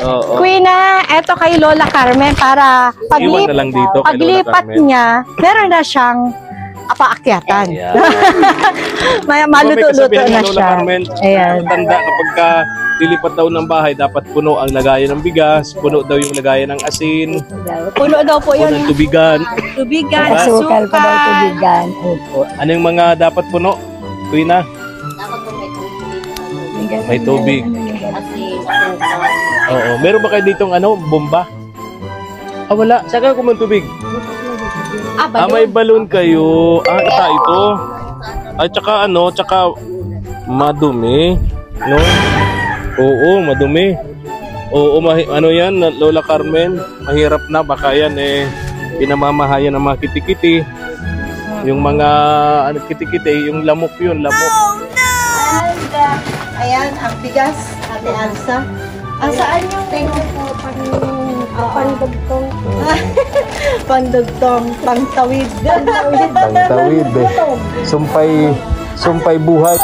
Oo. Kuya, eto kay Lola Carmen para Iwan na lang dito kay Lola paglipat Carmen. niya, meron na siyang apaakyatan. Ayan. May May maluto-luto kasabihan na ng Lola siya. Carmen, Ayan. tanda kapag ka lilipat daw ng bahay, dapat puno ang lagayan ng bigas, puno daw yung lagayan ng asin, Puno daw po puno yun. ng tubigan. Tubigan, Asukal pa daw asukal. tubigan. Opo. Ano yung mga dapat puno? Kuya na? May tubig. Oo. Meron ba kayo ditong bomba? Ah, wala. Saan kayo kumang tubig? May balon kayo. Ito. At saka tsaka madumi. No? Oo, madumi. Oo, ano yan, Lola Carmen? Mahirap na. Baka yan pinamamahayan ng mga kitikiti. Yung mga kitikiti, yung lamok yun, lamok. Ayan, ang bigas, Ate Alsa. Saan yung pandugtong? Pandugtong, pangtawid. Pangtawid Sumpay buhay.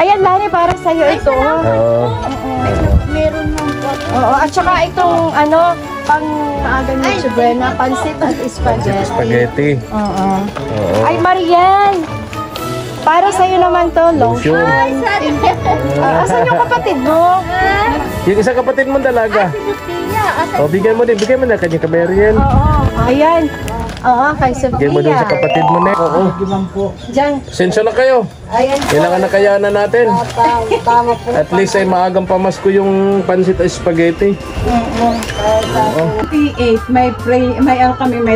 Ayan, Lani, para sa'yo ito. Meron ng Oo, at saka itong pang maaga ng Chibena, pansit at spaghetti. Spaghetti. Oo. Oo. Ay, Marian! Para sa'yo naman to, lotion. Asan yung kapatid mo? Yung isang kapatid mo dalaga. Bigyan mo na kanya Marian. Oo, ayan. Oo, kay Sophia. Bigyan mo din sa kapatid mo na. Oo. Diyan. Sensya na kayo. Ayan. Kailangan na kayanan natin. tama po. At least ay maagang pamasko yung pansit at spaghetti. P8, may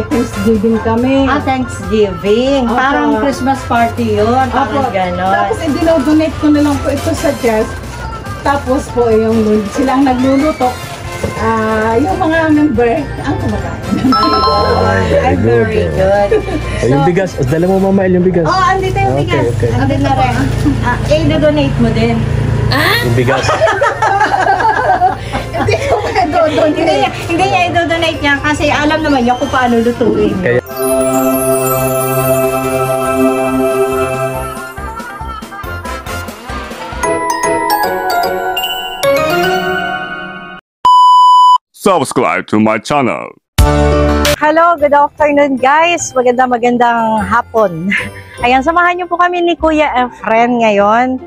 Thanksgiving kami. Thanksgiving. Opo. Parang Christmas party yun. Parang gano'n. Tapos dinodonate ko na lang po ito sa Jess. Tapos po sila ang nagluluto. Yung mga member, ang kumakain. Ay, very good. Yung bigas. Dala mo mama yung bigas. Andito yung bigas. Okay. Andito na rin. I-donate mo din. Yung bigas. Hindi niya i-donate niya kasi alam naman niya kung paano lutuin. Kaya subscribe to my channel. Hello, good afternoon guys. Magandang hapon. Ayan, samahan niyo po kami ni Kuya Efren ngayon.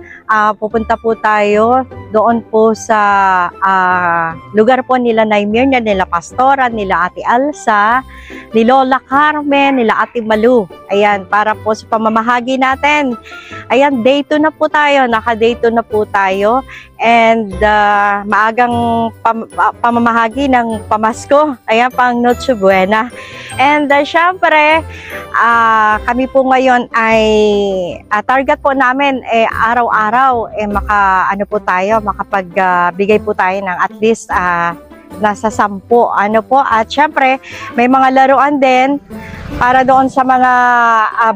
Pupunta po tayo doon po sa lugar po nila Naimir, nila Pastora, nila Ate Alsa, ni Lola Carmen, nila Ate Malu. Ayan, para po sa pamamahagi natin. Ayan, day 2 na po tayo, naka-day 2 na po tayo. And maagang pamamahagi ng pamasko. Ayan, pang Noche Buena. And syempre, kami po ngayon ay target po namin araw-araw makapagbigay po tayo ng at least nasa 10 at syempre may mga laruan din para doon sa mga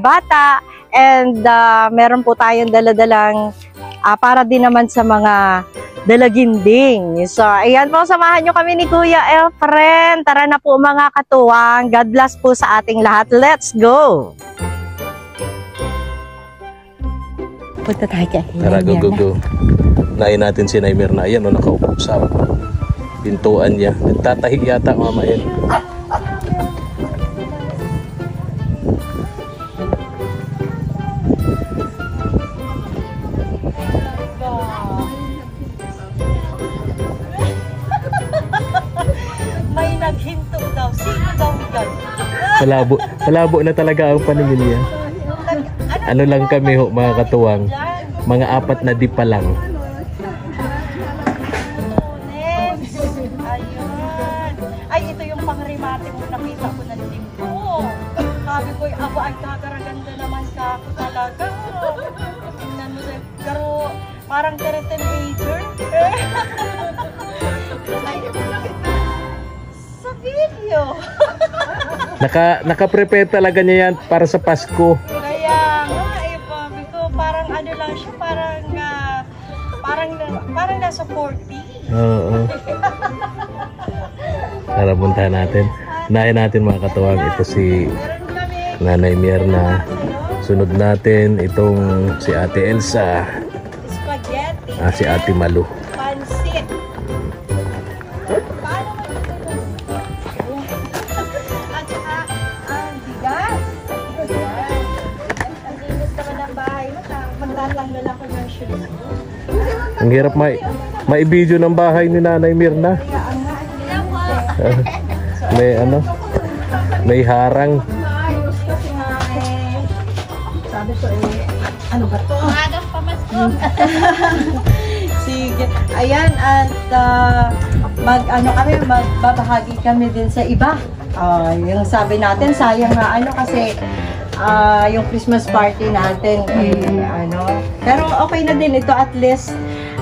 bata and meron po tayong daladalang para din naman sa mga dalaginding. So, ayan po, samahan nyo kami ni Kuya Efren. Tara na po mga katuwang. God bless po sa ating lahat. Let's go! Punta tayo kay tara, go. Nain natin si Naimir na. Ayan, nakaupo sa pintuan niya. Nagtatahi yata, mama yan. May naghinto daw. Sino daw yan? Malabo na talaga ang paningin niya. Ano lang kami mga katuwang. Mga 4 na di pa lang. Ayun. Ay, ito yung pangrimate mo nakita ko na limpo. Sabi ko, ako ay kakaraganda naman ka ako talaga. Tingnan mo sa pero parang teenager. Sa video. Naka-prepare talaga niya yan para sa Pasko. Kaya nga, sabi ko, parang lang siya, parang nasa 40. Oo. Tara, puntahan natin. Unahin natin mga katuwang. Ito si Nanay Mierna. Sunod natin itong si Ate Elsa. Spaghetti. Si Ate Malu. Pansit. Ang hirap mai-video ng bahay ni Nanay Mirna. May ano? May harang. Maayos kasi nga eh. Sabi ko eh, ano ba to? Sige. Ayan, at magbabahagi kami din sa iba. Yung sabi natin, sayang nga kasi yung Christmas party natin pero okay na din ito, at least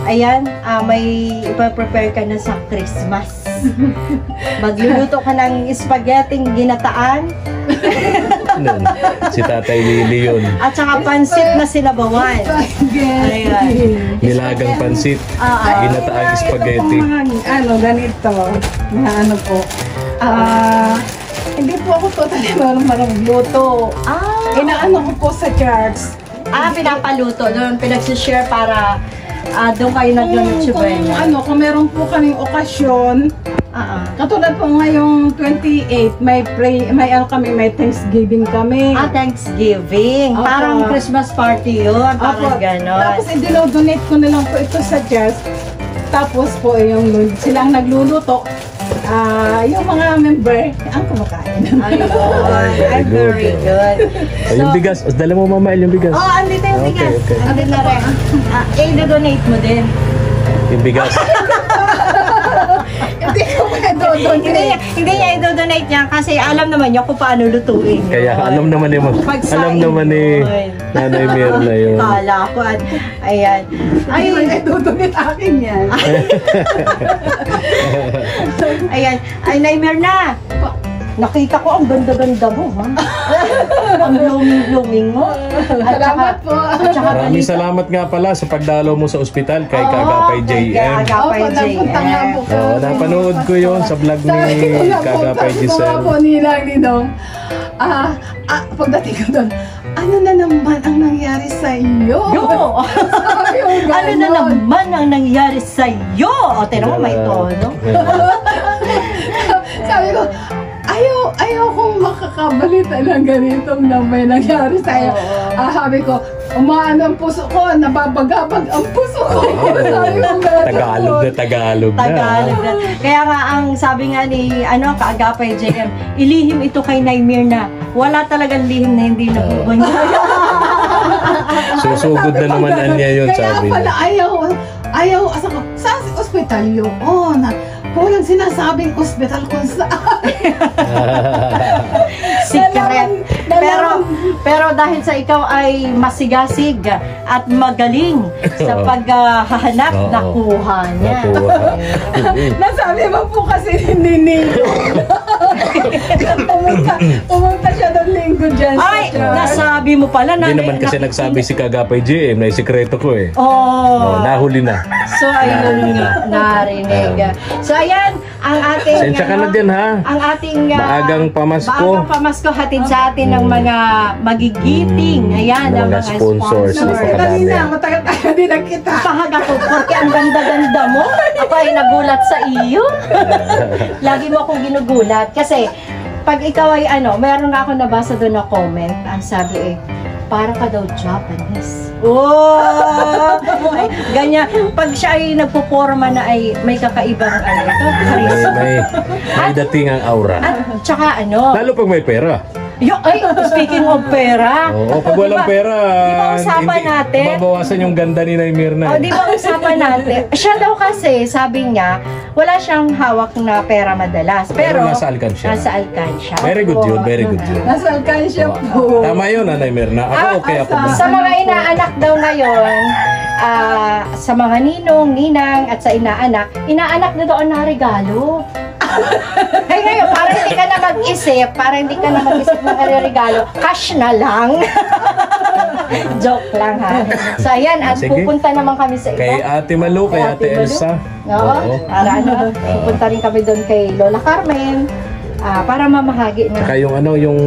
ayan, may ipaprepare ka na sa Christmas. Magluluto ka ng spaghetti ginataan. Si Tatay Lili yun. At saka pansit na sinabawan. Ayan. Nilagang pansit. Ginataang spaghetti. Ganito. Na po. Hindi po ako totally marunong magluto. Inaano ko po sa charts. Pinapaluto. Doon pinagsishare para doon kayo nag-lunch Kung meron po kaming okasyon, katulad po ngayong 28, may Thanksgiving kami. Thanksgiving. Opo. Parang Christmas party yun. Parang ganon. Tapos i-donate ko na lang po ito sa Just. Tapos po silang nagluluto. Yung mga member, ang kumakain. Ayun. Very good. Yung bigas. Dala mo, Mama, yung bigas. Andito yung bigas. Okay. Andito na rin. I-donate mo din. Yung bigas. Hindi ko Hindi niya i-donate niya kasi alam naman niya kung paano lutuin. Kaya alam naman ni Nanay Mirna yun. Kala ko. Ayan. Ay, dudunit akin yan. Ayan. Ay, Nay Mirna. Nakita ko ang ganda-ganda mo, ha? Ang blooming mo. Salamat po. Maraming salamat nga pala sa pagdalo mo sa ospital kay Kagapay JM. Kagapay Napunta nga po ko. Napanood ko yon sa vlog ni Kagapay Giselle. po nila ni Dong. Pagdating ko doon, ano na naman ang nangyari sa iyo? Ano na naman ang nangyari sa iyo? O, tira mo, may tono. Sabi ko, ayaw kong makakabalita ng ganitong na may nangyari sa'yo. Sabi ko, umaan ang puso ko, nababagabag ang puso ko. Sabi ko, Tagalog na. Kaya nga, ang sabi nga ni Kaagapay JM, ilihim ito kay Nay Mirna. Wala talagang lihim na hindi nabubunyaya. Susugod na naman niya yun, sabi niya. Kaya pala, ayaw, saan si ospital yun? Walang sinasabing ospital kung saan. Secret. Pero dahil sa ikaw ay masigasig at magaling sa paghahanap, nakuha niya. Nasabi mo po kasi ni Nino. Pumunta siya ng linggo dyan. Ay, nasabi mo pala na. Hindi naman kasi nagsabi si Kagapay JM na sikreto ko eh. Nahuli na. So, ayun nga, narinig. So, ayan, ang ating... Sensya ka na din, ha? Ang ating... maagang pamasko. Maagang pamasko hatid sa atin ng mga magigiting. Ayan, ang mga sponsors. Matagal tayo din nakita. Pahaga ko, porque ang ganda-ganda mo. Ako ay nagulat sa iyo. Lagi mo akong ginugulat. Kasi, pag ikaw ay meron nga ako nabasa doon na comment. Ang sabi para ka daw Japanese. Ganyan. Pag siya ay nagpuporma na ay may kakaibang charisma. May dating ang aura. At tsaka lalo pag may pera. Speaking of pera. Pag walang pera, di ba usapan natin? Mabawasan yung ganda ni Nay Mirna. Di ba usapan natin? Siya daw kasi, sabi niya, wala siyang hawak na pera madalas. Pero nasa alkansya. Nasa alkansya. Very good yun, very good yun. Nasa alkansya po. Tama yun, Nay Mirna. Ako okay ako. Sa mga inaanak daw ngayon, sa mga ninong, ninang, at sa inaanak na doon na regalo. Ay ngayon, para hindi ka na mag-isip ng regalo, cash na lang. Joke lang, ha. So ayan, at pupunta naman kami sa iba. Kay Ate Malu, kay Ate Elsa. Para pupunta rin kami doon kay Lola Carmen. Para mamahagi na. Saka yung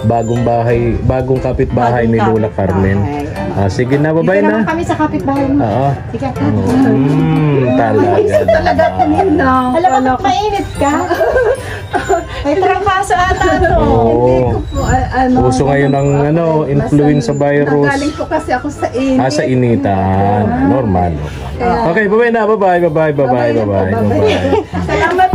bagong kapitbahay ni Lola Carmen. Sige na, Dito babay naman na. kami sa kapitbahay mo. Oo. Sige. Talaga. Talaga tingnan. Alam mo, mainit ka? May trapaso ata to. Oo. Puso ngayon ang influenza virus. Nagaling po kasi ako sa init. Sa initan. Normal. Okay, babay na. Bye-bye. Salamat.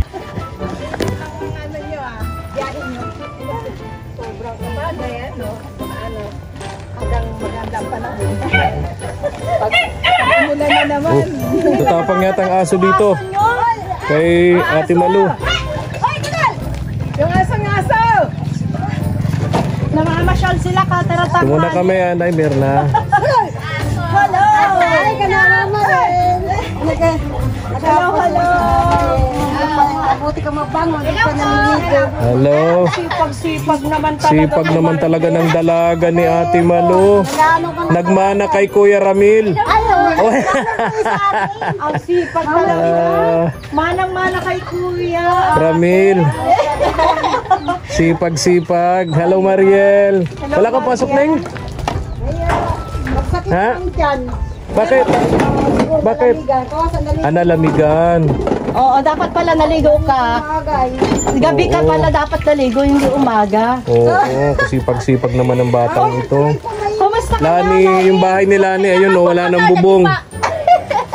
Mula na naman. Tatapang yata ang aso dito. Kay Ate Malu. Yung aso! Namamasyal sila, kataratak. Tumuna kami, Anay Mirna. Hello! Ay, kanama rin. Hello! Buti ka mabangon, hindi ka naliligo. Hello. Sipag naman talaga. Sipag naman talaga ng dalaga ni Ate Malu. Nagmana kay Kuya Ramil. Oh. Ang sipag talaga. Manang-mana kay Kuya. Ramil. Sipag. Hello, Mariel. Wala kang pasok, Neng? Magsakit Ha? lang dyan. Bakit? Bakit? Kawasan naliligo. Nalamigan. Oo, dapat pala naligo ka. Agay. Gabi ka pala dapat naligo, hindi umaga. Oo, kasipag-sipag naman ng batang ito. Kumusta ka Lani, yung bahay ni Lani, ayun, wala nang bubong.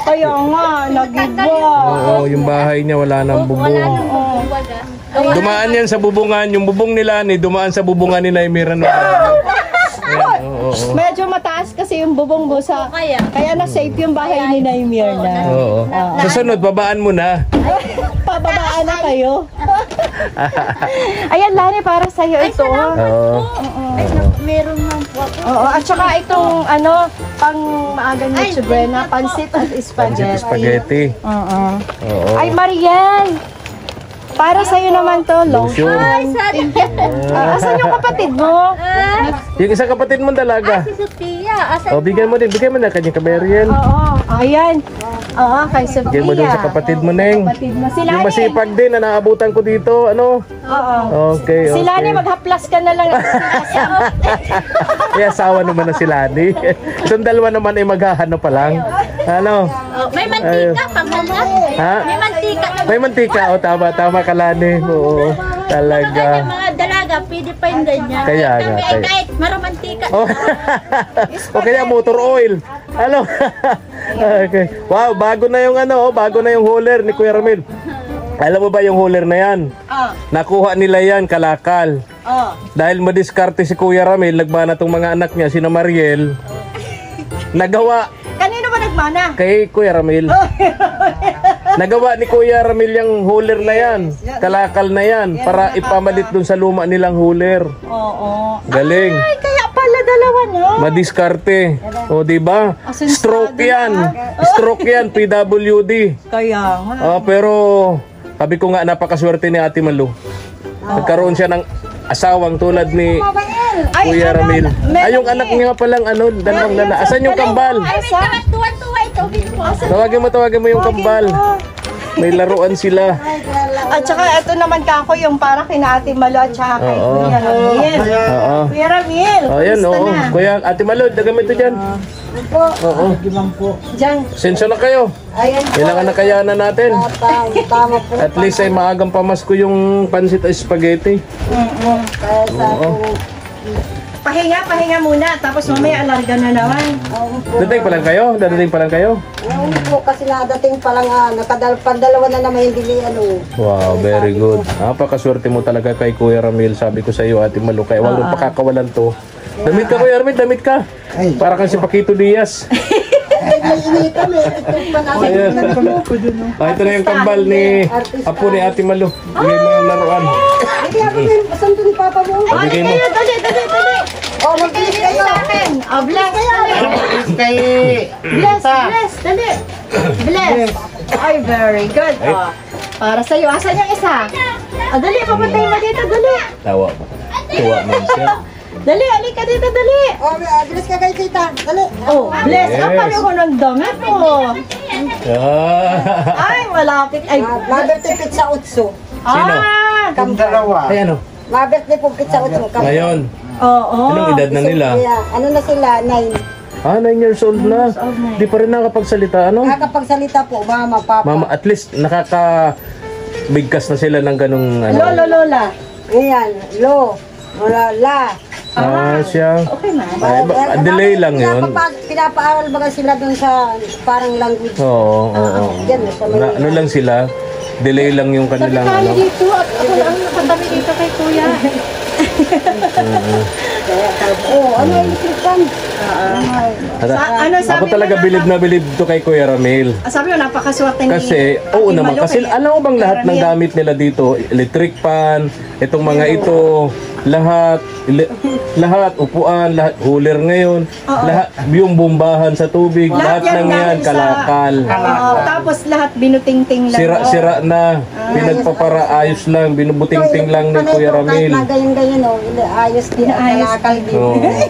Kaya nga, nagiba. Oo, yung bahay niya wala nang bubong. Dumaan yan sa bubungan, yung bubong ni Lani, dumaan sa bubungan ni Naimira. Ayan, oo. Medyo mataas kasi yung bubong mo sa... Kaya na-safe yung bahay ni Naimir na. Oo. Susunod, babaan mo na. Pababaan na kayo. Ayan, Lani, para sa'yo ito. Oo. Meron lang po ako. Oo, at saka itong pang maaga ni Chibrena, pansit at spaghetti. Spaghetti. Oo. Oo. Ay, Mariel! Para sa'yo naman to, lotion. Asan yung kapatid mo? Yung isang kapatid mong dalaga. Si Sophia. O, bigyan mo din. Bigyan mo na kanyang kaberyen. Oo, ayan. Oo, kay Sophia. Bigyan mo din sa kapatid mo, Neng. Kapatid mo. Sila Yung masipag din na naabutan ko dito. Ano? Oo. Okay. Sila ni maghaplas ka na lang. May asawa naman na si Lani. Itong dalawa naman ay maghahano pa lang. Ano? May mantika pa mama. Ha? May mantika. May mantika. O, tama ka, Lani. Oo. Talaga. Mga dalaga, pwede pa yung ganyan. Kaya nga, Kami ay kaya. kahit maramantika. Oh. O kaya motor oil. Ano? Okay. Wow, bago na yung bago na yung hauler ni Kuya Ramil. Alam mo ba yung hauler na yan? Nakuha nila yan, kalakal. Dahil madiskarte si Kuya Ramil, nagmana tong mga anak niya, sina Mariel. Nagawa Kanino ba nagmana? kay Kuya Ramil. Nagawa ni Kuya Ramil yung hauler na yan, kalakal na yan, para ipamalit dun sa luma nilang hauler. Oo. Galing. Ay, kaya pala dalawa no? Madiskarte. O, di ba? Asensado Stroke yan. Stroke yan, PWD. Kaya nga. Pero, sabi ko nga, napakaswerte ni Ate Malu. Nagkaroon siya ng asawang tulad ni Kuya Ramil. Ay, yung anak niya palang dalawang lana. Asan yung kambal? Ay, may tuwan-tuwa ito. Tawagin mo yung kambal. May laruan sila. At saka ito naman kako yung para kina Ate Malo at saka kay Oo. Kuya Ramil. Oo. Kuya Ramil, Ayan, kumusta oo. na? Kuya, Ate Malu, dagamit ito dyan. Oo. Diyan. Sensya na kayo. Kailangan na kayanan natin. Tama po. At least ay maagang pamasko yung pansit at spaghetti. Kaya sa Oo. Pahinga muna. Tapos mamaya alarga na naman. Dadating pa lang kayo? Dadating pa lang kayo? Yung po kasi nadating pa lang pandalawa na naman hindi Wow, very good. Napakaswerte mo talaga kay Kuya Ramil. Sabi ko sa iyo, Ate Malu, kaya walang pakakawalan to. Damit ka, Kuya Ramil, damit ka. Para kang si Paquito Diaz. Ayan. Ito na yung kambal ni Apo ni Ate Malu. Bigay mo yung laruan. Saan to ni Papa mo? Bigay mo. Dali. Oh, magbili kayo. Oh, bless. Bless. Dali. Bless. Ay, very good. Oh. Para sa'yo. Asan yung isa? Dali, papatay mo dito. Dali. Tawa mo. Tuwa mo siya. Dali, alika dito. Dali. Oh, bilis ka kay tita. Dali. Oh, bless. Yes. Ang pareho ng damit mo. Ah. Ay, malapit. Ay, Maberte pizza utso. Sino? Kam Ay, ano? Maberte po pizza utso. Ngayon. oo. Anong edad na nila? Ano na sila? 9. 9 years old na. Di pa rin nakapagsalita, ano? Nakakapagsalita po, mama, papa. Mama, at least nakakabigkas na sila ng ganung ano. Lolo, lola. Ayan, lo, lola. Siya. Okay na. Delay lang yun. Pinapaaral ba sila dun sa parang language? Oo. Yan, sa Manila. Ano lang sila, delay lang yung kanilang Tayo ano. dito at ako lang nakatabi dito kay kuya. Ano yung isipan? Ako talaga bilib na bilib to kay Kuya Ramil. Sabi mo, napakaswerte ni Kasi, oo Ate naman, Malo kasi kay alam mo bang lahat ng Ramil? gamit nila dito, electric fan, itong mga ito, lahat, upuan, lahat, cooler ngayon, lahat, yung bombahan sa tubig, lahat yan ng yan, galing sa- kalakal. Tapos lahat binutingting lang. Sira na, pinagpapara, ayos lang, binubuting-ting lang ni Kuya Ramil. Kahit na ganyan-ganyan, ayos din. Kalakal din.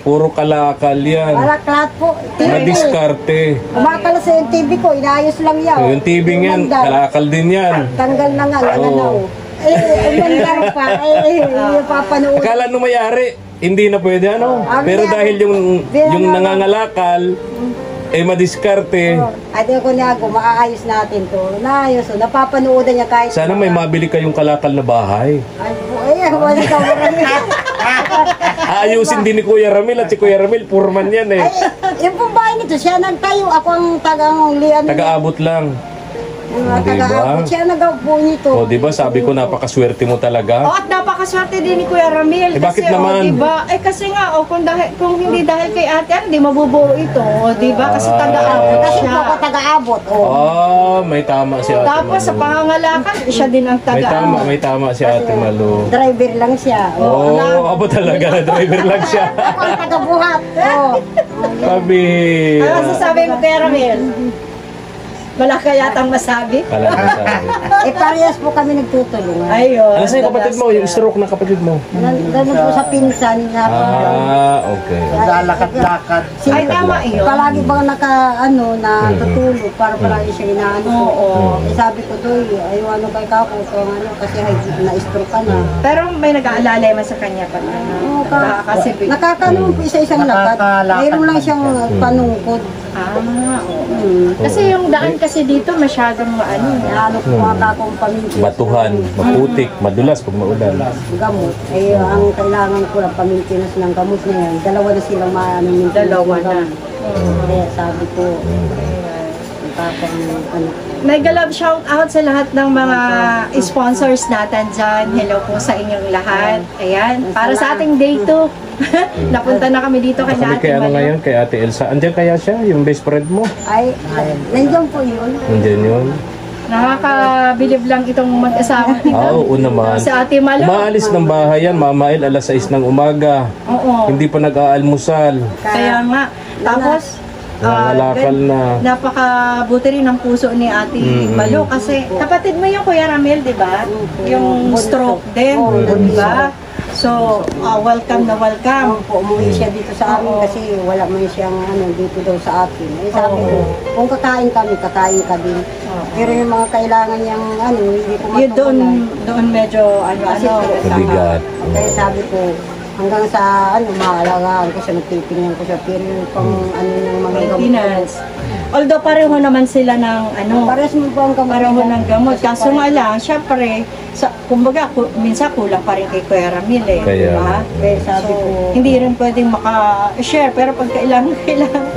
Puro kalakal yan. Kalaklat po. Madiskarte. Umakala sa yung TV ko, inaayos lang yan. Yung TV yan, kalakal din yan. Tanggal na nga, Oo. umandar pa. Yung papanood. Akala nung may-ari, hindi na pwede ano. Pero dahil yung nangangalakal, madiskarte. Ate ko niya, maayos natin to. Naayos, napapanoodan niya kahit. Sana may mabili kayong kalakal na bahay. Wala ka marami. Aayusin din ni Kuya Ramil at si Kuya Ramil, purman yan eh. Yung pong bahay nito, siya nagtayo. Ako ang taga-lian. Taga-abot lang. Taga-abot. Siya nag-apo nito. O, di ba sabi ko napakaswerte mo talaga? At napakaswerte din ni Kuya Ramil. Bakit kasi, naman? Diba? Kasi nga, kung hindi dahil kay ate, hindi mabubuo ito. Diba? Kasi taga-abot Kasi siya. po ako taga-abot. May tama si Ate Tapos sa Malu. pangangalakan, siya din ang taga-abot. May tama si Ate Malu. Driver lang siya. Abo talaga, driver lang siya. Ako ang taga-buhat. Sabi. Ano masasabi mo, Kuya Ramil? Wala ka yatang masabi? Wala na sabi. Parehas po kami nagtutulungan. Ayun. Ano sa'yo kapatid mo? Yung stroke ng kapatid mo? Ganun po sa pinsan na Okay. Lalakad-lakad. Ay, tama yun. palagi bang natutulog para palagi siya inaano ko. Sabi ko doy, ayaw ano kay kako kung ano kasi na-stroke ka na. Pero may nag-aalala naman sa kanya pa. Kasi Nakakanon po isa-isang lakad. Mayroon lang siyang panungkod. Kasi yung daan kasi dito masyadong Ano po ata akong pamintis. Batuhan, maputik, madulas pag maulan. Gamot. Ang kailangan ko lang pamintinas ng gamot na yan. Dalawa na silang maintenance. Dalawa na. Kaya sabi ko, tapang ano. mega love shout out sa lahat ng mga sponsors natin dyan. Hello po sa inyong lahat. Ayan, para sa ating day 2. Napunta na kami dito kay Kami Ate kay ano Malu. ngayon, kay Ate Elsa. Andiyan kaya siya, yung best friend mo? Ay, nandiyan po yun. Andiyan yun. Nakakabilib lang itong mag-asawa nito. Oo naman. Sa Ate Malu. Umaalis ng bahay yan, mamail alas 6 ng umaga. Oo. Hindi pa nag-aalmusal. Kaya nga. Tapos, Nangalakal na. napakabuti rin ang puso ni Ate Malu kasi kapatid mo yung Kuya Ramil, di ba? Yung stroke din, di ba? So, welcome na welcome. Umuwi siya dito sa amin kasi wala man siyang dito daw sa atin. Sabi ko, kung kakain kami, kakain ka din. Pero yung mga kailangan niyang hindi ko Yun doon medyo Mabigat. Kaya sabi ko, hanggang sa maalagaan ko siya, nagtitingnan ko siya. Pero yung pang yung mga maintenance. Although pareho naman sila ng Parehas mo po ang gamot. pareho ng gamot. Kaso nga lang, syempre, kumbaga, minsan kulang pa rin kay Kuya Ramil eh. Kaya, Diba? Kaya sabi ko, Hindi rin pwedeng maka-share, pero pag kailangan.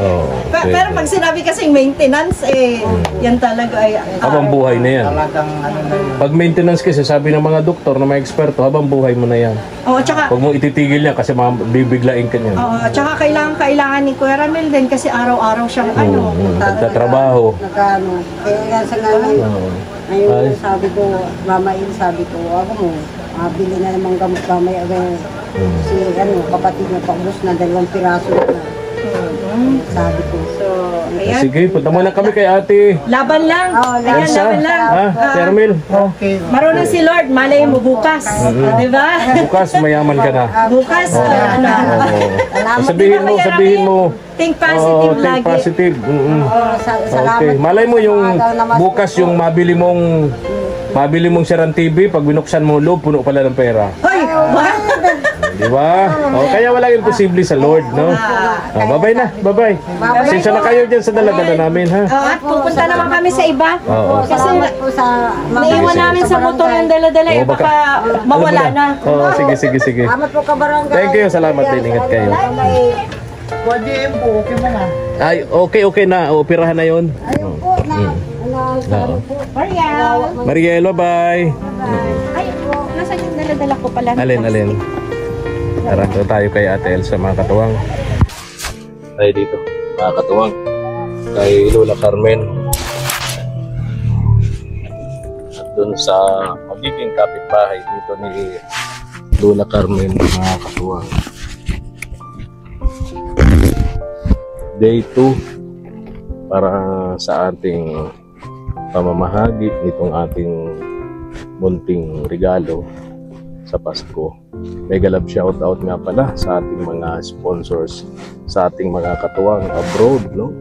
Oo. Pero pag sinabi kasing maintenance, yan talaga ay... Habang buhay na yan. Talagang ano na yun. Pag maintenance kasi, sabi ng mga doktor na may eksperto, habang buhay mo na yan. Oo, tsaka, Huwag mo ititigil yan kasi bibiglain ka niyan. tsaka kailangan ni Kuya Ramil din kasi araw-araw siyang Nagtatrabaho. nagano. Kaya nga sa ngayon, ayun sabi ko, mamain, sabi ko, ako mo, bili na namang gamot mamaya. Si kapatid niya paubos na 2 piraso na. Sabi ko. So, ayan. Sige, punta muna kami kay Ate Laban lang. Ayan, Elsa. laban lang. Termil. Okay. Marunong si Lord, malay mo bukas. Di ba? Bukas, mayaman ka na. Bukas, Sabihin mo. think positive Think lagi. positive. Salamat. Okay. Malay mo yung bukas yung mabili mong Siran TV, pag binuksan mo loob, puno pala ng pera. Hoy, what? Di ba? Oh, kaya walang imposible sa Lord, no? Oh, bye-bye na, bye-bye. Sensya na kayo dyan sa dala-dala namin, ha? At pupunta naman kami sa iba. Oo. Kasi Salamat po sa naiwan namin sa motor yung dala-dala eh. Oo, baka- Baka mawala Alam mo na. Oo, sige, sige, sige. Salamat po ka barangay. Thank you, salamat din. Ingat kayo. Ay, okay na. Operahan na yun. Ayun po na. Oo. Mariel. Mariel, bye-bye. Ay, nasa yung dala-dala ko pala. Alin. Tara, doon tayo kay Ate Elsa, mga katuwang. Tayo dito, mga katuwang. Kay Lola Carmen. At doon sa magiging kapitbahay dito ni Lola Carmen, mga katuwang. Day 2 para sa ating pamamahagi nitong ating munting regalo sa Pasko. Mega love shoutout nga pala sa ating mga sponsors, sa ating mga katuwang abroad, no?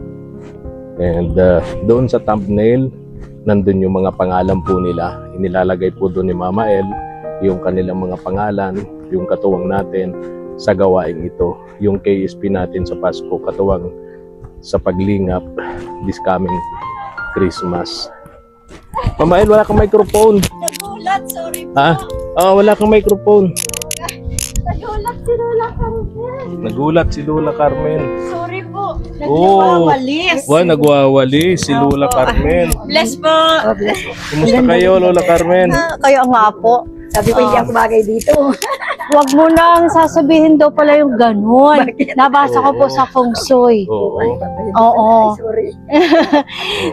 And doon sa thumbnail, nandun yung mga pangalan po nila. Inilalagay po doon ni Mama El yung kanilang mga pangalan, yung katuwang natin sa gawaing ito. Yung KSP natin sa Pasko, katuwang sa paglingap this coming Christmas. Mama El, wala kang microphone. Nagulat, sorry po. Ha? Wala kang microphone. Nagulat si Lola Carmen. Nagulat si Lola Carmen. Sorry po. Oh, Nagwawalis. nagwawali si Lola Carmen. Bless po. Kumusta kayo, Lola Carmen? Kayo nga po. Sabi ko hindi ako bagay dito. Huwag mo nang sasabihin daw pala yung ganun. Nabasa ko po sa feng shui. Oo. Oo. Sorry.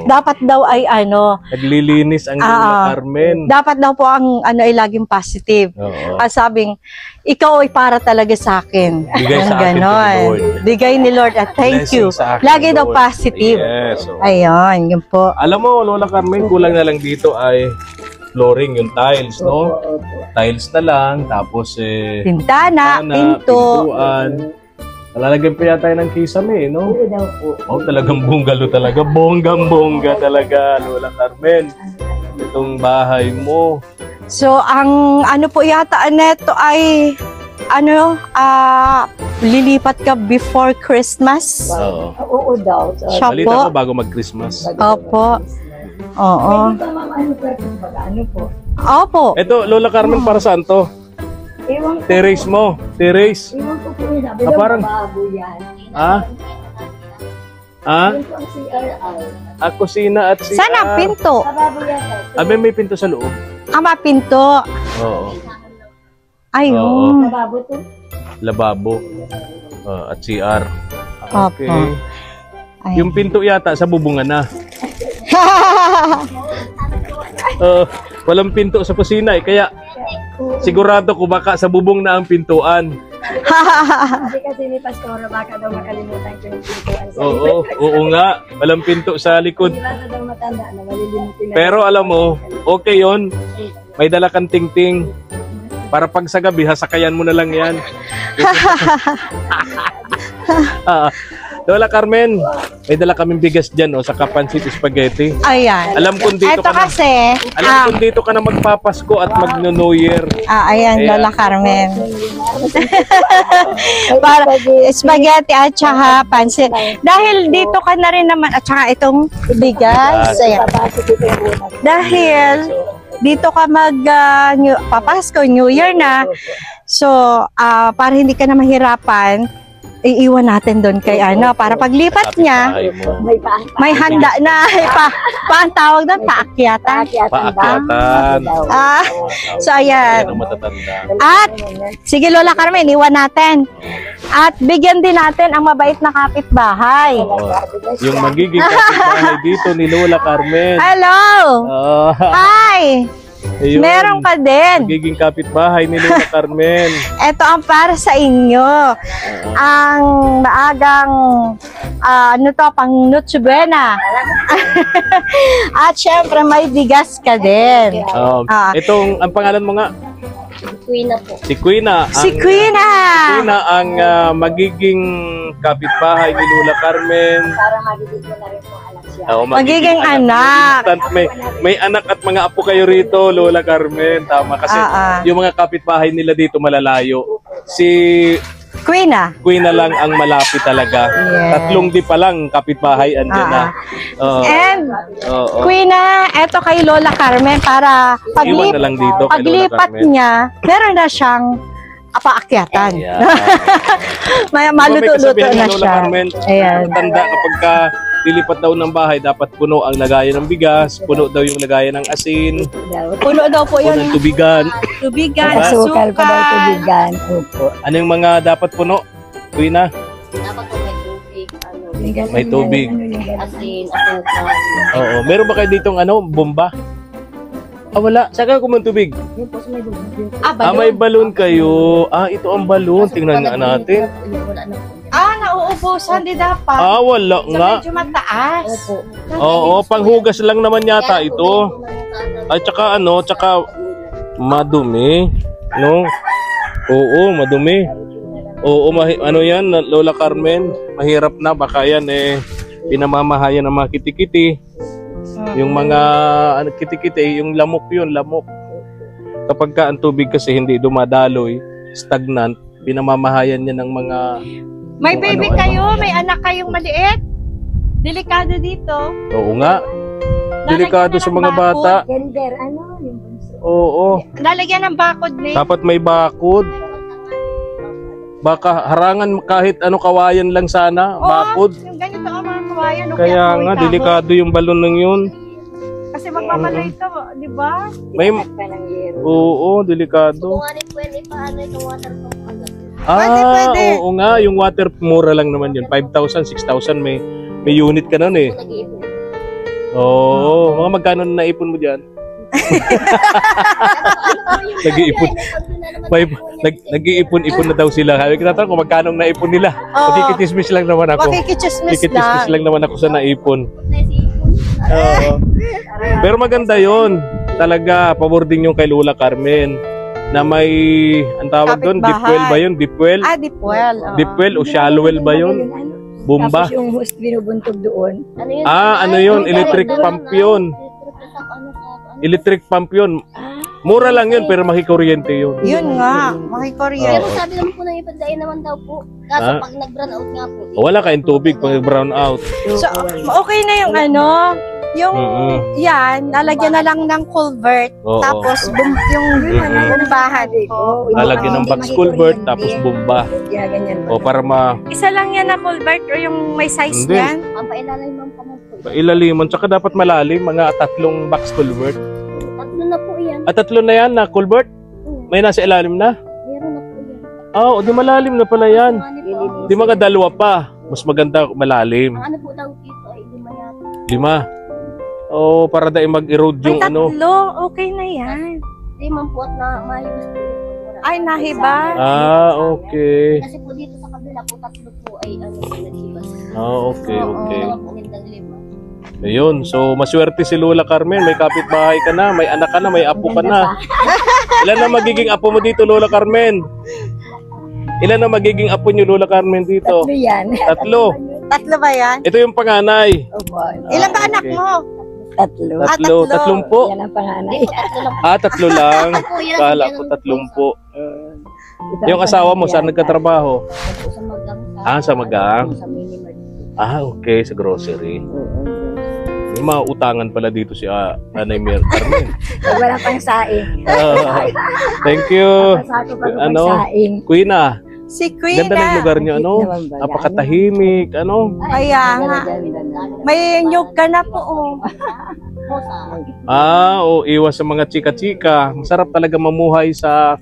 Dapat daw ay Naglilinis ang Lola Carmen. dapat daw po ang ay laging positive. Oo. Sabing, ikaw ay para talaga sa akin. Bigay sa Yung akin to ni ganon. Lord. Bigay ni Lord at thank you. Blessing sa akin, Lagi daw Lord. positive. Yes. oo. Ayun, yun po. Alam mo, Lola Carmen, kulang na lang dito ay flooring, yung tiles, no? Tiles na lang, tapos Pintana, pinto. pintuan. Nalalagyan pa yata ng kisame, no? Oo daw po. Oh, talagang bungalo talaga. Bonggang-bongga talaga, Lola Carmen. Itong bahay mo. So, ang ano po yata neto ay lilipat ka before Christmas. Oo. Oo daw. Siya Balita po. ko bago mag-Christmas. Opo. Oo. Ano po? Opo. Ito, Lola Carmen, para saan to? Ewan Terrace mo. Terrace. ko po yun. Sabi Ah, daw parang- bago yan. Ah? Ah? Ito ang CRI. Kusina at CR. Saan ang pinto? Bago yan. Abe, may pinto sa loob. Ama pinto. Oo. Ayun. Bago to. Lababo. At CR. Opo. Okay. Ay. Yung pinto yata sa bubungan na. Walang pinto sa kusina eh. Kaya sigurado ko baka sa bubong na ang pintuan. Kasi kasi ni Pastora baka daw makalimutan ko yung pintuan sa Oo nga. Walang pinto sa likod. Hindi ba daw matanda na malilimutin na. Pero alam mo, okay yon. May dala kang ting-ting. Para pag sa gabi, hasakayan mo na lang yan. Lola Carmen, may dala kaming bigas dyan sa Kapansit Spaghetti. Ayan. Alam kong dito Ito ka na. kasi, Alam kong dito ka na magpapasko at mag-New Year. ayan, Ayan. Lola Carmen. Para spaghetti at saka pansit. Dahil dito ka na rin naman, at saka itong bigas. Ayan. Papasok ito yung unang. Dahil dito ka papasko, New Year na. So, para hindi ka na mahirapan, iiwan natin doon kay para paglipat niya, Kapitbahay mo. may handa na. Ang tawag doon, paakyatan. Paakyatan. So, ayan. Yan ang matatanda. At, sige Lola Carmen, iwan natin. At bigyan din natin ang mabait na kapitbahay. Yung magiging kapitbahay dito ni Lola Carmen. Hello! Hi! Ayun. Meron ka din. Magiging kapitbahay ni Lola Carmen. Ito ang para sa inyo. Ang maagang, pang Noche Buena. At syempre, may bigas ka din. Itong, ang pangalan mo nga? Queen po. Si Quina. Si Quina! Quina ang magiging kapitbahay ni Lola Carmen. Para magiging na rin po anak siya. Magiging anak. May anak at mga apo kayo rito, Lola Carmen. Tama kasi yung mga kapitbahay nila dito malalayo. Si Queen ah. Queen na lang ang malapit talaga. Yes. 3 di pa lang kapitbahay andyan na. Oo. And Oo. Queen ito kay Lola Carmen para Iwan na lang dito kay Lola paglipat Carmen. niya, meron na siyang apaakyatan. Ayan. May May maluto-luto kasabihan na ng Lola siya. Carmen, Ayan. tanda kapag ka lilipat daw ng bahay, dapat puno ang lagayan ng bigas, puno daw yung lagayan ng asin, Puno daw po puno yun. ng tubigan. Tubigan, Asukal pa daw asukal. tubigan. Opo. Ano yung mga dapat puno? Queen Dapat po may tubig, May tubig. asin, asukal. Oo. Meron ba kayo ditong bomba? Wala. Saka kung may tubig. May balon kayo. Ito ang balon. Tingnan nga natin. Nauubusan di dapat. Wala So, nga. medyo mataas. Oo, panghugas lang naman yata ito. At tsaka madumi. No? Oo, madumi. Oo, ano yan, Lola Carmen? Mahirap na, baka yan pinamamahayan ng mga kitikiti. Yung mga kitikiti, yung lamok yun, lamok. Kapag ka ang tubig kasi hindi dumadaloy, stagnant, pinamamahayan niya ng mga... May kung baby ano-ano. kayo, may anak kayong maliit. Delikado dito. Oo nga. Delikado sa mga bata. Gender, yung bunso. Oo. Lalagyan ng bakod ni. Dapat may bakod. Baka harangan kahit kawayan lang sana, bakod. Yung ganito ang mga kawayan. Kaya nga, delikado yung balon ng yun. Kasi magpapalay ka, di ba? May... Oo, delikado. Kung ano pwede paano itong water pump agad. Pwede. Oo nga, yung water mura lang naman yun. 5,000, 6,000 may unit ka nun eh. Nag-iipon. Oo, mga magkano na naipon mo dyan? Nag-iipon. Nag-iipon-ipon na daw sila. Sabi ko natin kung magkano naipon nila. Makikitismis lang naman ako. Makikichismis Makikitismis lang. lang naman ako sa naipon. Oo. Pero maganda yon. Talaga, pabor din yung kay Lola Carmen. Na may, ang tawag doon, deep well ba yun? Deep well? Deep well. Deep well o shallow well ba yun? Bomba? Tapos yung host binubuntog doon. Ano yun? Ano yun? Electric pump yun. Electric pump yun. Mura lang yun, pero makikuryente yun. Yun nga, makikuryente. Pero sabi naman po ng ipagdain naman daw po. Kaso pag nag-brown out nga po. Wala kayong tubig pag brown out. So, okay na yung yung yan, lalagyan na lang ng culvert. Oo. Tapos, yung bumbahan po. Lalagyan ng box culvert, tapos bomba. Yeah, ganyan O para Isa lang yan na culvert o yung may size Hindi. niyan? Pampailalim man pa po. ilaliman. Tsaka dapat malalim, mga 3 box culvert. Tatlo na po yan. 3 na yan na culvert? May nasa ilalim na? Meron na po yan. Di malalim na pala yan. Ano po? Di mga 2 pa. Mas maganda malalim. Ang ano po daw dito ay 5 yata. 5. Para dahil mag-erode May yung 3, okay na yan. 5 man po at na mahibas po yun. Ay, nahiba. Okay. Kasi po dito sa kabila po 3 po ay naghibas. Okay. Dalawa po nitang 5. Ayun. So, maswerte si Lola Carmen. May kapitbahay ka na, may anak ka na, may apo ka na. Ilan na magiging apo mo dito, Lola Carmen? Ilan na magiging apo niyo, Lola Carmen, dito? 3 yan. 3. 3 ba yan? Ito yung panganay. Opo. Ilan ba anak okay. mo? 3. 3 po. Yan ang panganay. 3 lang. 3 lang. Kala ko 3 po. Yung asawa mo, saan nagkatrabaho? Sa magang. Sa magang. Sa minimart. Okay, sa grocery. May mga utangan pala dito si Anay Carmen. Wala pang saing. Thank you. Pasako pa pang Ano? saing. Queen Si Queen ganda ng lugar niyo, napakatahimik, Kaya nga. May nyug ka na po, iwas sa mga chika-chika. Masarap talaga mamuhay sa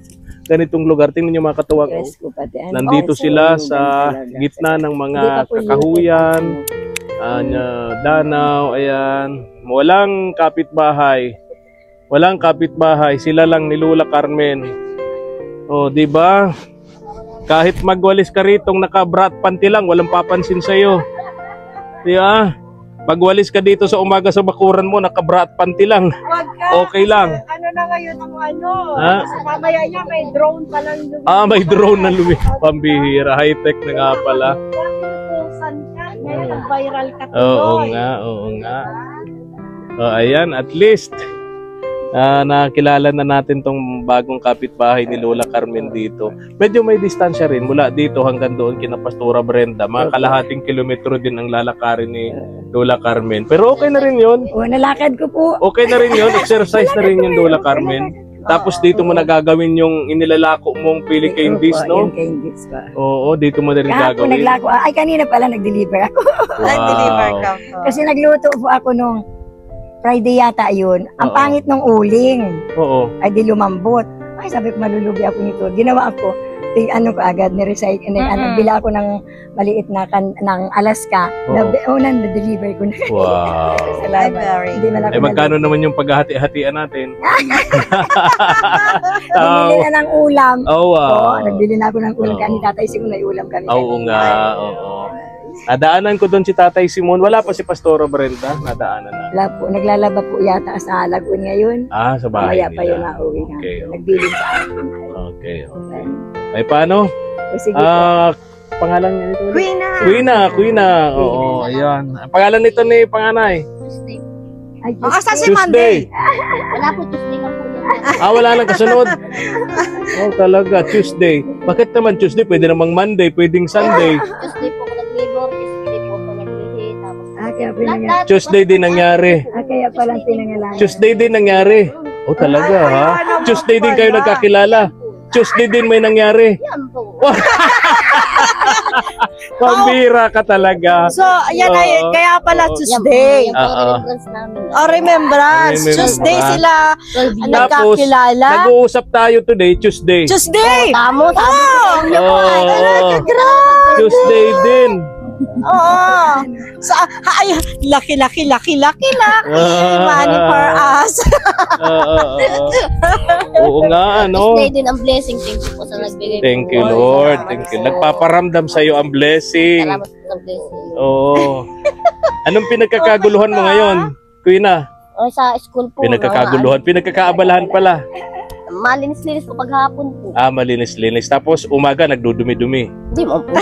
ganitong lugar. Tingnan niyo mga katuwang. Nandito sila sa gitna ng mga kakahuyan, danaw, ayan. Walang kapitbahay. Walang kapitbahay. Sila lang ni Lola Carmen. Di ba? Kahit magwalis ka ritong naka-brat panty lang, walang papansin sa'yo. Di ba? Pagwalis ka dito sa umaga sa bakuran mo, naka-brat panty lang. Okay lang. Ano na ngayon ang Ha? mamaya niya may drone pa lang. May drone na pambihira. High-tech na nga pala. Ngayon viral ka Oo nga. Ayan, at least nakilala na natin tong bagong kapitbahay ni Lola Carmen dito. Medyo may distansya rin mula dito hanggang doon kina Pastora Brenda. Mga kalahating kilometro din ang lalakarin ni Lola Carmen. Pero okay na rin yun. O, nalakad ko po. Okay na rin yun. Exercise na rin yun, Lola Carmen. Tapos dito mo na gagawin yung inilalako mong pili candies, no? Yung candies ko. Oo, dito mo na rin Kahapon gagawin. naglako. Ay, kanina pala nag-deliver ako. Nag-deliver ka. Kasi nagluto po ako nung Friday yata yun. Ang Oo. pangit ng uling. Oo. Ay, di lumambot. Ay, sabi ko, malulugi ako nito. Ginawa ko, ano ko agad, ni-recycle, bila ako ng maliit na ng Alaska. Oo. Na-deliver ko na. Wow. Library. Hindi man ako Eh, magkano naman yung paghahati-hatian natin? Bumili na ng ulam. Oh, wow. Oo, nagbili na ako ng ulam. Oo. Kaya ni Tatay Simon na ulam kami. Oo nga, oo. Nadaanan ko doon si Tatay Simon. Wala pa si Pastora Brenda. Nadaanan na. Wala po, naglalaba po yata sa Lagoon ngayon. Ah, sa bahay Mamaya pa yun nila. na uwi na. Okay, okay. Nagbilin sa akin. Okay. Ay, paano? O sige po. Pangalan niya nito? Queen Queen. Oo, ayan. Ang pangalan nito ni panganay? Tuesday. Ay, Ang asa si Tuesday. Monday. Wala po, Tuesday lang po yan. Wala nang kasunod. Oh, talaga, Tuesday. Bakit naman Tuesday? Pwede namang Monday, pwedeng Sunday. Tuesday po ako nag-labor, Tuesday po ako naglihi, tapos kaya pinangalan. Tuesday din nangyari. Kaya palang pinangalan. Tuesday din nangyari. Oh, talaga ha? Tuesday din kayo nagkakilala. Tuesday din may nangyari. yan po. Pambira ka talaga. So, ayan ay, Oo. kaya pala Oo. Tuesday. Yan po, Oo. remembrance namin. Oh, remembrance. Remembrance. Tuesday sila 12 years. Tapos, nagkakilala. nag-uusap tayo today, Tuesday. Tuesday! Tamo, tamo. Oh, Tuesday din. Oo. So, ay, laki. Money for us. Oo nga, ano? Tuesday din ang blessing. Thank you po sa nagbigay. Thank you, po. Lord. Thank you. Nagpaparamdam sa'yo ang blessing. Salamat po sa blessing. Oo. Anong pinagkakaguluhan mo ngayon, Queena? O, sa school po. Pinagkakaguluhan, pinagkakaabalahan pala. Malinis-linis po paghapon po. Malinis-linis. Tapos umaga nagdudumi-dumi. Hindi mo po.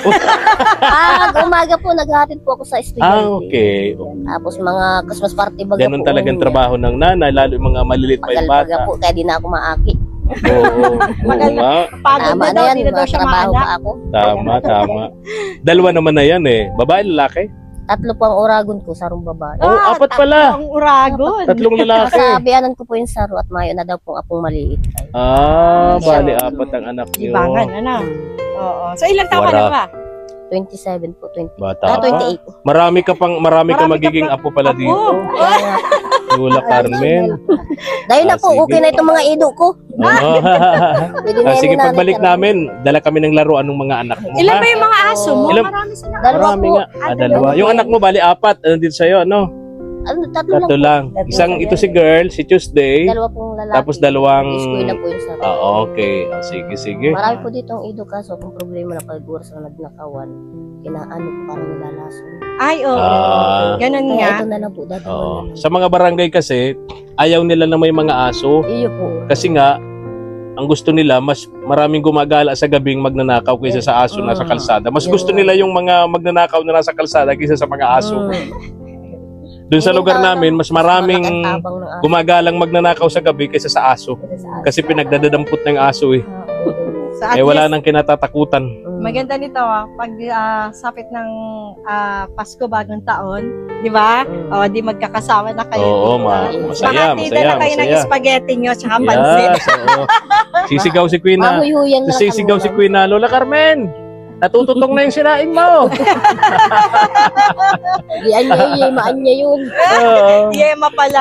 Umaga po, naghatid po ako sa estudyante. Okay. Tapos mga Christmas party baga Ganun po. talagang trabaho ng nanay, lalo yung mga maliliit pa yung Pagal-paga bata. po, kaya di na ako maaki. Oo nga. Pagod Tama na na daw, yan, hindi na daw siya trabaho maanak. pa ako. Tama. Dalawa naman na yan eh. Babae, lalaki? 3 po ang oragon ko, sarong babae. Oh, apat pala. Ang uragon. 3 lalaki. Kasabianan ko po yung saro at mayo na daw pong apong maliit. Bali, 4 ang anak niyo. Libangan, ano? Oo. So, ilang taon ka na ba? 27 po, 20. Bata pa. 28. Marami ka Marami magiging ka apo pala Apo. dito. Lola Carmen. Dahil na po, sige. okay na itong mga ido ko. Pwede na Sige, yan ni pagbalik nanay. namin, dala kami ng laruan ng mga anak mo. Ilan ha? ba yung mga aso mo? Ilan- Marami sila. Dalawa Marami po. nga. Dalawa. Yung anak mo, bali 4. Ano dito sa'yo, ano? Ano, 3 Tatlo lang. lang. Isang, ito si girl, si Tuesday. Dalawa pong lalaki. Tapos dalawang... School na po yung saro. Okay. Sige. Marami po dito ang ido kaso kung problema na pag oras na nagnakawan, kinaano po parang nilalason. Ay, oo. Ganun Kaya nga. ito na lang po, dati Oo. Sa mga barangay kasi, ayaw nila na may mga aso. Iyo po. Kasi nga, ang gusto nila, mas maraming gumagala sa gabing magnanakaw kaysa sa aso na sa kalsada. Mas gusto nila yung mga magnanakaw na nasa kalsada kaysa sa mga aso. Doon sa lugar namin, mas maraming Tabang ng aso. gumagalang magnanakaw sa gabi kaysa sa aso. Kasi pinagdadampot ng aso eh. So, at Eh wala least, nang kinatatakutan. maganda nito pag sapit ng Pasko bagong taon, di ba? O, di magkakasama na kayo. Oo, dito. masaya, Makatida na kayo ng masaya. spaghetti nyo tsaka pansit. Yes, oo. Sisigaw si Queen na. Mahuhuyan na Sisigaw si Queen na, Lola Carmen! Natututong na yung sinain mo! Maan niya yun. Oo. Yema pala.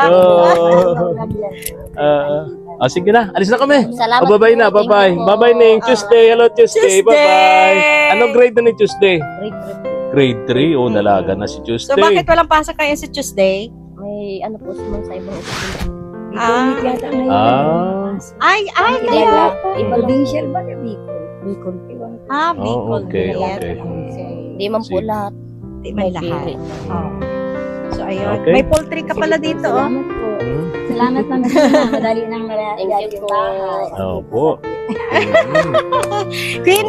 Sige na, alis na kami. Salamat Bye-bye na, po. bye-bye. Thank you po. Bye-bye Ning. Tuesday, hello Tuesday. Tuesday! Bye-bye. Anong grade na ni Tuesday? Grade Grade 3. 3. Oh, dalaga na si So, Tuesday. bakit walang pasok kayo sa Tuesday? May ano po sa ibang opisina. Iconic yata ngayon. Ay, Kaya kaya. iba lang. Provincial ba na Bicol? Bicol. Bicol. Okay. Hindi man po Sige. lahat. Di man lahat. pili. Oh. So, ayun. Okay. May poultry ka pala dito, oh. Salamat po. Hmm. Salamat naman sa madali nang Thank you madali yung po. bahay. Opo. Queen,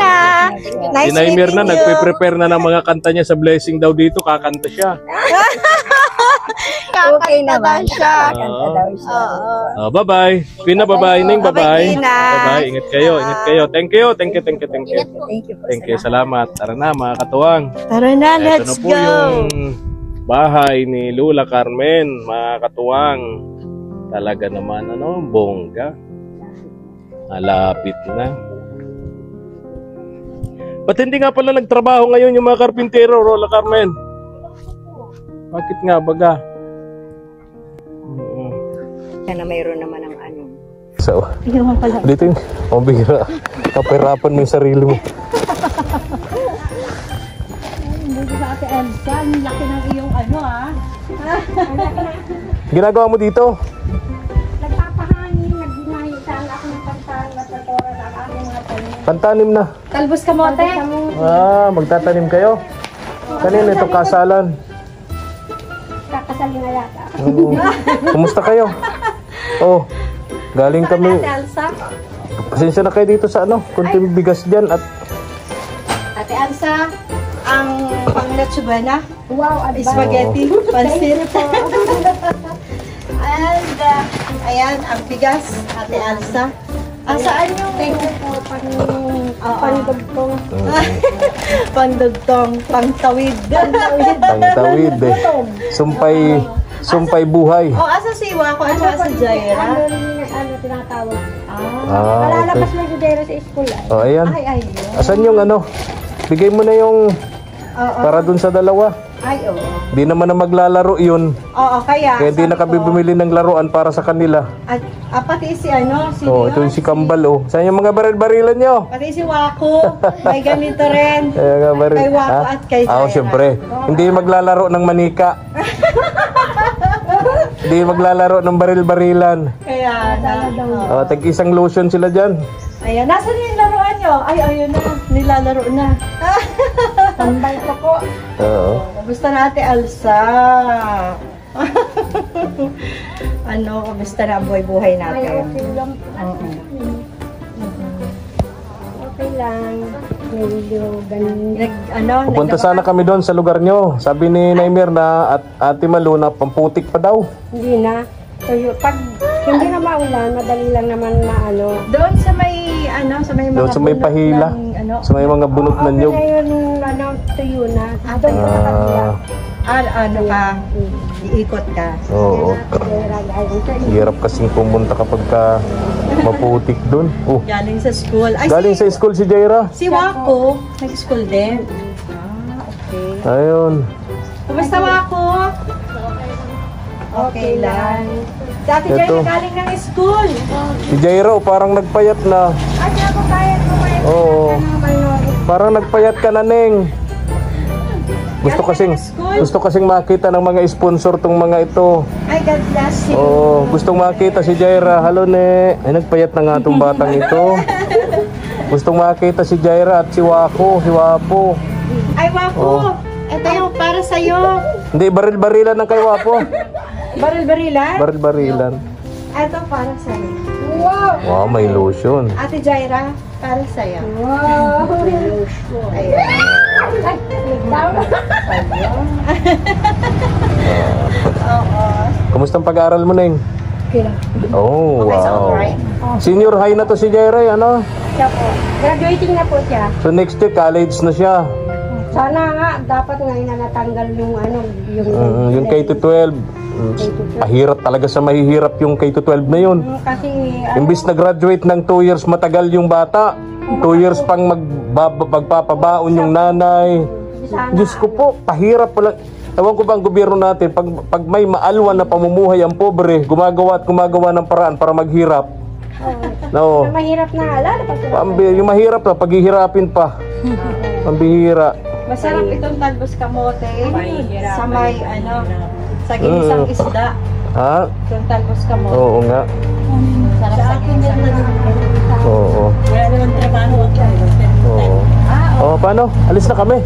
nice Si Naimir meeting na, you. nagpe-prepare na ng mga kanta niya sa blessing daw dito. Kakanta siya. Okay naman. siya. Kanta daw siya. Oh, bye-bye. Queen na, bye-bye. Ning, Bye-bye, bye-bye. Queen, ah. Bye-bye. Ingat kayo, ingat kayo. Thank you, thank you, thank you, thank you. Thank you po. Thank you, salamat. Tara na, mga katuwang. Tara na, Ito let's na po go. yung bahay ni Lula Carmen, mga katuwang. Talaga naman, bongga. Malapit na. Ba't hindi nga pala nagtrabaho ngayon yung mga karpintero, Lola Carmen? Bakit nga baga? Sana mayroon naman ang ano. So, Iwan pala. dito yung bihira. Kapirapan mo yung sarili mo. Hindi sa Ate Elsa, ang laki ng iyong ano Ginagawa mo dito? Nagpapahangin, nagnahitang ako ng pantahan at natora ng aking mga tanim. Pantanim na. Talbos kamote. Magtatanim kayo? Kanina ito kasalan. Kakasali na yata. Oo. Kumusta kayo? Oh, galing kami. Elsa. Pasensya na kayo dito sa kunting bigas dyan at Ate Elsa, ang pang-leche buena. Wow, Spaghetti, pansit. And, ayan, ang bigas, Ate Elsa. Saan yung... Thank you po, pandugtong. Pandugtong, pangtawid. pangtawid eh. Sumpay buhay. Asa si Wako at saka si Jaira? Ano tinatawag? Okay. Lalabas na yung Jaira sa school. Oh, ayan. Ay. Asan yung Bigay mo na yung para dun sa dalawa. Ay, oo. Di naman na maglalaro yun. Oo, kaya Kaya di sabi na kami ko, bumili ng laruan para sa kanila. At pati si Oh, ito yung si Kambal Saan yung mga baril-barilan nyo? Pati si Wako, may ganito rin. Kay Wako at kay Jaira. Siyempre. Hindi maglalaro ng manika. Hindi maglalaro ng baril-barilan. Kaya Tag-isang lotion sila dyan. ayan, nasa yung laruan nyo? Ay, ayun na, nilalaro na. Tambay ko po. Oo. Kamusta na Ate Elsa? Kamusta na ang buhay-buhay Ay, natin? okay lang. Okay lang. Medyo ganun. Pupunta sana kami doon sa lugar nyo. Sabi ni Naimir na at Ate Malu na pamputik pa daw. Hindi na. Pag hindi na maulan, madali lang naman na Doon sa may, sa may mga Doon sa may bunot pahila. ng, Sa may mga bunot ng nyug. Okay na yun, tuyo na. Doon ko sa kabila. Iikot ka. Oo. Hirap kasing pumunta kapag maputik doon. Oh. Galing sa school. Ay, Galing sa school si Jaira. si Wako, nag-school din. Okay. Ayun. Kumusta Wako? Okay lang. Si Ate Ito. Jaira galing ng school. Si Jaira parang nagpayat na. Ay, ako kaya ko kaya. Oo. Parang nagpayat ka na, Neng. Gusto kasing makita ng mga sponsor tong mga ito. Ay, God bless you. Oh, gustong makita si Jaira. Halo, Ne. Ay, nagpayat na nga tong batang ito. Gustong makita si Jaira at si Wako, si Wapo. Ay, Wako. Ito yung para sa'yo. Hindi, baril-barilan ng kay Wapo. Baril-barilan? Baril-barilan. Ito para sa'yo. Wow, may lotion. Ate Jaira, para sa'yo. Wow. Ayan. Kumusta ang pag-aaral mo, Neng? Okay lang. Oh, Okay, so wow. alright. Senior high na to si Jaira, Siya po. Graduating na po siya. So next year, college na siya. Sana nga, dapat ngayon na natanggal yung Yung K-12. Pahirap talaga sa mahihirap yung K-12 na yun. Kasi, Imbis na graduate ng 2 years, matagal yung bata. 2 years pang magpapabaon yung nanay. sana. Diyos ko po, pahirap pala. Ewan ko ba ang gobyerno natin, pag may maalwan na pamumuhay ang pobre, gumagawa ng paraan para maghirap. No. Mahirap na, lalo pag Yung mahirap na, paghihirapin pa. Pambihira. Masarap itong talbos kamote. Sa may, sa ginisang isda. Ha? Itong talbos kamote. Oo nga. Sarap sa ginisang isda. Oo. Wala naman trabaho ako. Oo. Oh, paano? Alis na kami.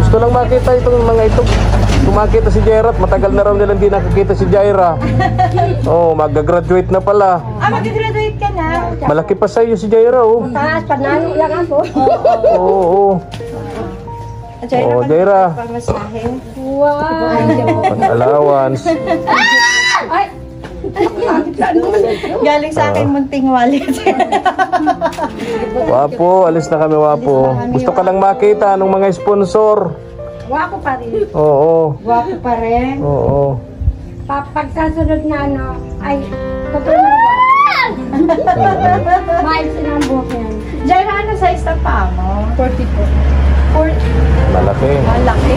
Gusto lang makita itong mga ito. Kung makita si Jaira, matagal na raw nilang hindi nakakita si Jaira. Oh, mag-graduate na pala. Mag-graduate ka na. Malaki pa sa iyo si Jaira, oh. taas, panalo lang ako. Oo, oo. Jaira, Oh, Jaira. pamasahe. Pang-allowance. Galing sa akin munting wallet. Wapo, alis na kami, Wapo. Gusto ka lang makita ng mga sponsor. Wapo pa rin. Oo. Wapo pa rin. Oo. Pagkasunod na ano, ay, totoo na ba? Maayos na ang buhok yan. Diyan na ano size na pa mo? 40 po. Malaki. Malaki.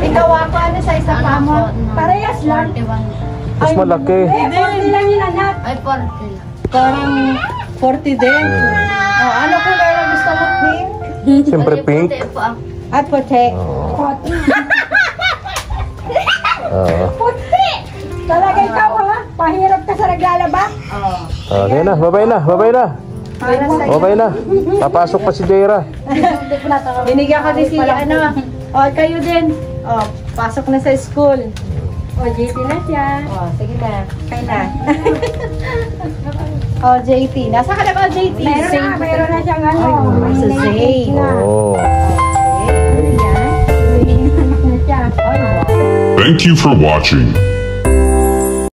Ikaw ako, ano size na pa mo? Parehas lang. 41. Mas malaki. 40 lang yun, anak. Ay, 40. Parang 40 din. Oh, ano kulay na gusto mo, pink? Siyempre pink. Puti po ang At puti. Puti! Talaga ikaw, ha? Pahirap ka sa naglalaba? Okay na, babay na, babay na. Para sa Babay na. Papasok pa si Jaira. binigyan ko din si ano. Oh, kayo din. Oh, pasok na sa school. O, JT na siya. Oh, sige na. Kaya na. Oh, JT. Nasa ka na ba, JT? Meron na siyang ano. Ay, sa Zane. Oo. Anak na siya. Thank you for watching.